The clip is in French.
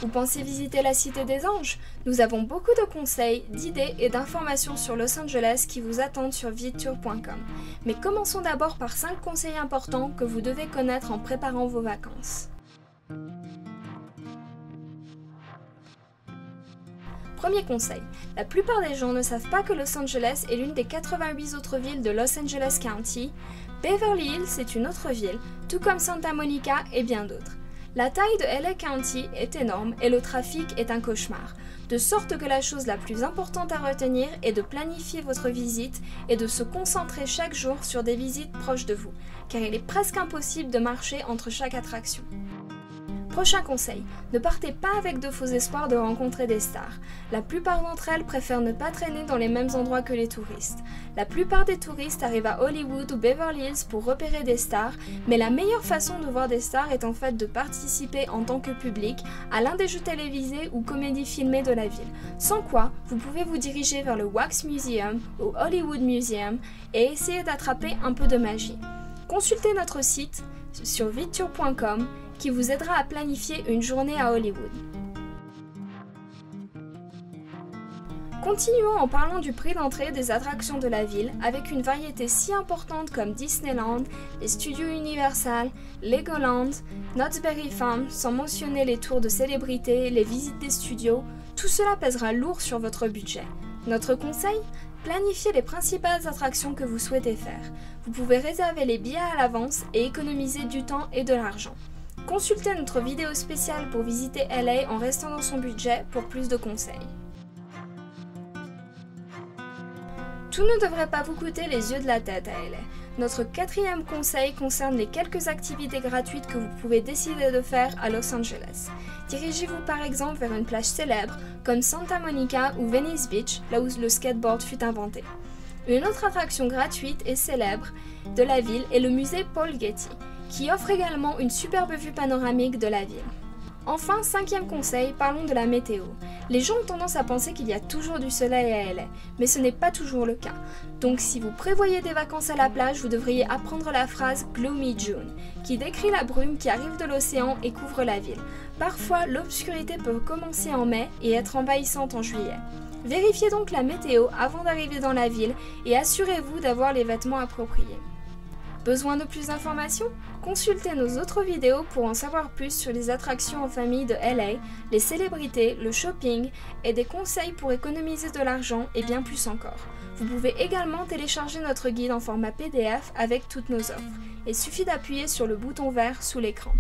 Vous pensez visiter la Cité des Anges? Nous avons beaucoup de conseils, d'idées et d'informations sur Los Angeles qui vous attendent sur videtour.com. Mais commençons d'abord par 5 conseils importants que vous devez connaître en préparant vos vacances. Premier conseil, la plupart des gens ne savent pas que Los Angeles est l'une des 88 autres villes de Los Angeles County. Beverly Hills est une autre ville, tout comme Santa Monica et bien d'autres. La taille de LA County est énorme et le trafic est un cauchemar, de sorte que la chose la plus importante à retenir est de planifier votre visite et de se concentrer chaque jour sur des visites proches de vous, car il est presque impossible de marcher entre chaque attraction. Prochain conseil, ne partez pas avec de faux espoirs de rencontrer des stars. La plupart d'entre elles préfèrent ne pas traîner dans les mêmes endroits que les touristes. La plupart des touristes arrivent à Hollywood ou Beverly Hills pour repérer des stars, mais la meilleure façon de voir des stars est en fait de participer en tant que public à l'un des jeux télévisés ou comédies filmées de la ville. Sans quoi, vous pouvez vous diriger vers le Wax Museum ou Hollywood Museum et essayer d'attraper un peu de magie. Consultez notre site sur videtour.com qui vous aidera à planifier une journée à Hollywood. Continuons en parlant du prix d'entrée des attractions de la ville avec une variété si importante comme Disneyland, les studios Universal, Legoland, Knott's Berry Farm, sans mentionner les tours de célébrités, les visites des studios, tout cela pèsera lourd sur votre budget. Notre conseil? Planifiez les principales attractions que vous souhaitez faire. Vous pouvez réserver les billets à l'avance et économiser du temps et de l'argent. Consultez notre vidéo spéciale pour visiter LA en restant dans son budget pour plus de conseils. Tout ne devrait pas vous coûter les yeux de la tête à LA. Notre 4e conseil concerne les quelques activités gratuites que vous pouvez décider de faire à Los Angeles. Dirigez-vous par exemple vers une plage célèbre comme Santa Monica ou Venice Beach, là où le skateboard fut inventé. Une autre attraction gratuite et célèbre de la ville est le musée Paul Getty, qui offre également une superbe vue panoramique de la ville. Enfin, 5e conseil, parlons de la météo. Les gens ont tendance à penser qu'il y a toujours du soleil à LA, mais ce n'est pas toujours le cas. Donc si vous prévoyez des vacances à la plage, vous devriez apprendre la phrase « Gloomy June », qui décrit la brume qui arrive de l'océan et couvre la ville. Parfois, l'obscurité peut commencer en mai et être envahissante en juillet. Vérifiez donc la météo avant d'arriver dans la ville et assurez-vous d'avoir les vêtements appropriés. Besoin de plus d'informations? Consultez nos autres vidéos pour en savoir plus sur les attractions en famille de LA, les célébrités, le shopping et des conseils pour économiser de l'argent et bien plus encore. Vous pouvez également télécharger notre guide en format PDF avec toutes nos offres. Il suffit d'appuyer sur le bouton vert sous l'écran.